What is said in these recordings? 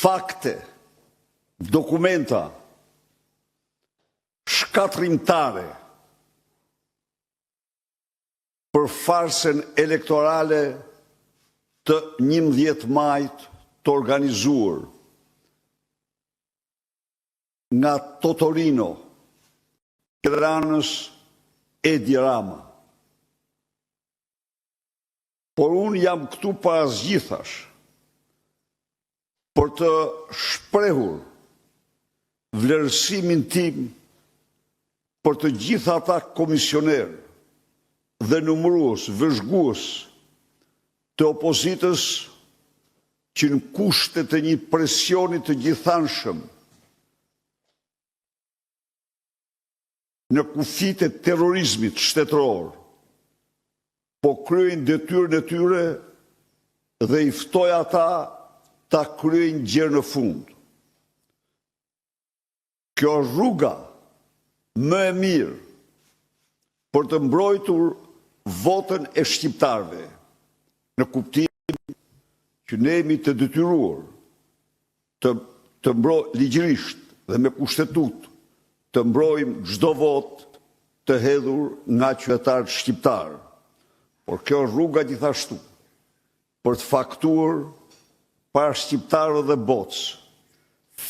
fakte, dokumenta shkatrimtare për farsën elektorale të 11 majit të organizuar nga Totorino, Tiranës, Edi Rama. Por unë jam këtu para zgjithash për të shprehur vlerësimin tim për të gjitha ata komisioner dhe numërues, vëzhgues të opozitës që në kushte të një presioni të gjithanshëm në kufit e terrorizmit shtetëror, po kryejnë detyrën e tyre dhe i ftoj ata ta kryejnë gjë në fund. Kjo është rruga më e mirë për të mbrojtur votën e shqiptarëve, në kuptimin që ne jemi të detyruar të mbrojmë ligjërisht dhe me kushtetut të mbrojmë çdo votë të hedhur nga qytetarët shqiptarë. Por kjo është rruga gjithashtu për të faktuar para shqiptarëve dhe botës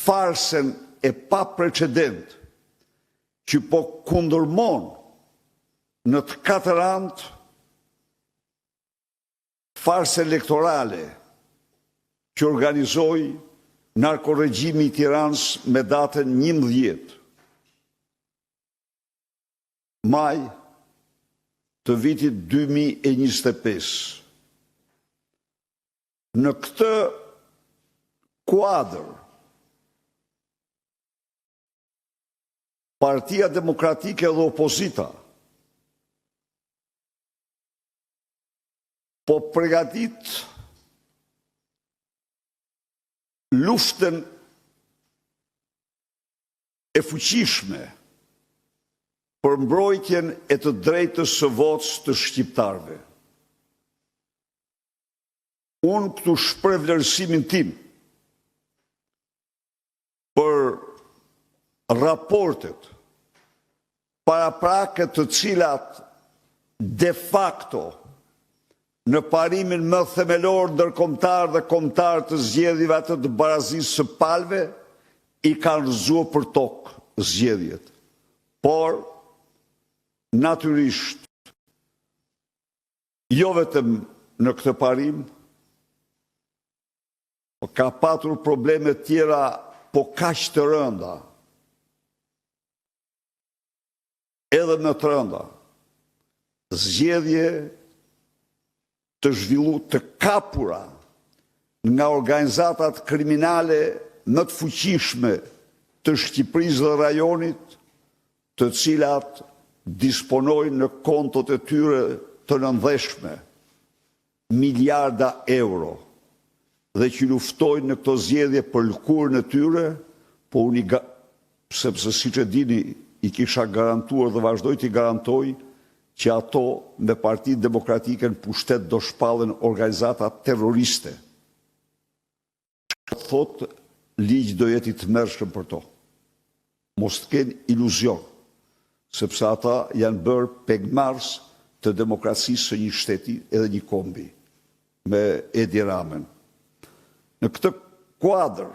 farsën e pa precedent që po kundërmon në të katër anë farsë elektorale që organizoi narkoregjimi i Tiranës me datën 11 maj të vitit 2025. Në këtë kuadër, Partia Demokratike dhe opozita po përgatit luftën e fuqishme për mbrojtjen e të drejtës së votës të shqiptarëve. Unë këtu shpreh vlerësimin tim për raportet paraprake të cilat de facto në parimin më themelor ndërkombëtar dhe kombëtar të zgjedhjeve atë të barazisë së palëve i kanë rrëzuar për tokë zgjedhjet. Por natyrisht jo vetëm në këtë parim, ka patur probleme tjera po kaq të rënda, edhe në të rënda, zgjedhje të zhvilluara të kapura nga organizatat kriminale më të fuqishme të Shqipërisë dhe rajonit, të cilat disponojnë në kontot e tyre të nëndheshme miliarda euro dhe që luftojnë në këto zgjedhje për lëkurën e tyre, po unë sepse siç e dini i kisha garantuar dhe vazhdoj t'i garantoj që ato me Partinë Demokratike në pushtet do shpallen organizata terroriste. Thot, ligj do jetë i tmerrshëm për to. Mos të kenë iluzion, sepse ata janë bërë pegmarrës të demokracisë së një shteti edhe një kombi me Edi Ramën. Në këtë kuadër,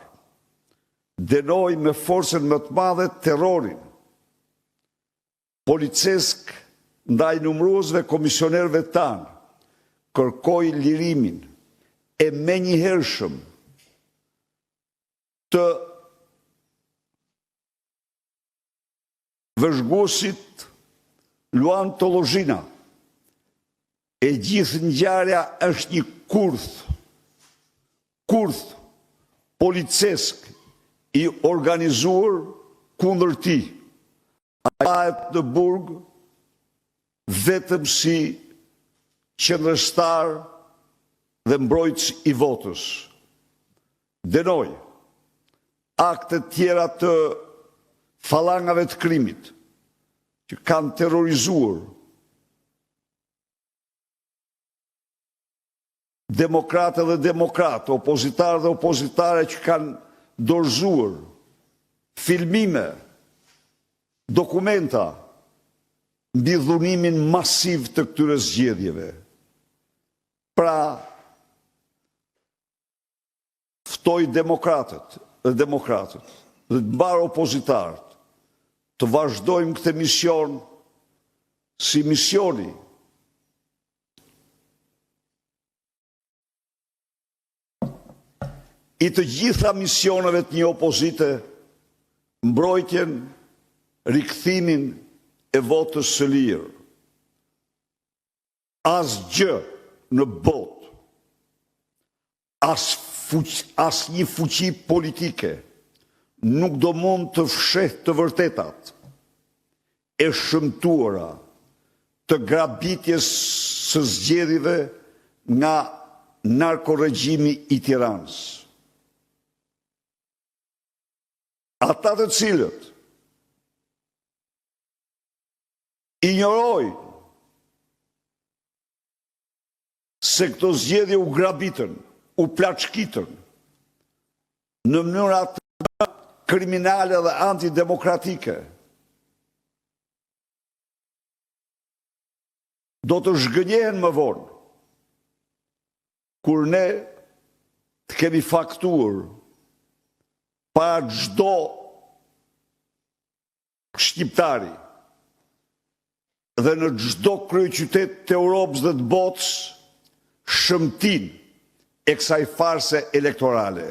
denoj me forcën më të madhe terrorin policesk ndaj numëruesve komisionerëve tanë, kërkoj lirimin e menjëhershëm të vëzhguesit Luan Tollozhina. E gjithë ngjarja është një kurth policesk i organizuar kundër tij. Ai në burg vetëm si qendrështar dhe mbrojtës i votës. Denoj akte tjera të fallangave të krimit që kanë terrorizuar demokrate dhe demokratë, opozitarë dhe opozitare që kanë dorëzuar filmime, dokumenta mbi dhunimin masiv të këtyre zgjedhjeve. Pra, ftoj demokratët dhe të mbar opozitarët të vazhdojmë këtë mision si misioni i të gjitha misioneve të një opozite, mbrojtjen, rikthimin e votës së lirë. Asgjë në botë, as një fuqi politike nuk do mund të fshehë të vërtetat e shëmtuara të grabitjes së zgjedhjeve nga narkoregjimi i Tiranës. Ata të cilët injorojnë se këto zgjedhje u grabitën, u plaçkitën në mënyra të kriminale dhe antidemokratike, do të zhgënjehen më vonë, kur ne të kemi faktuar para çdo shqiptari dhe në çdo kryeqytet të Europës dhe të botës shëmtin e kësaj farse elektorale.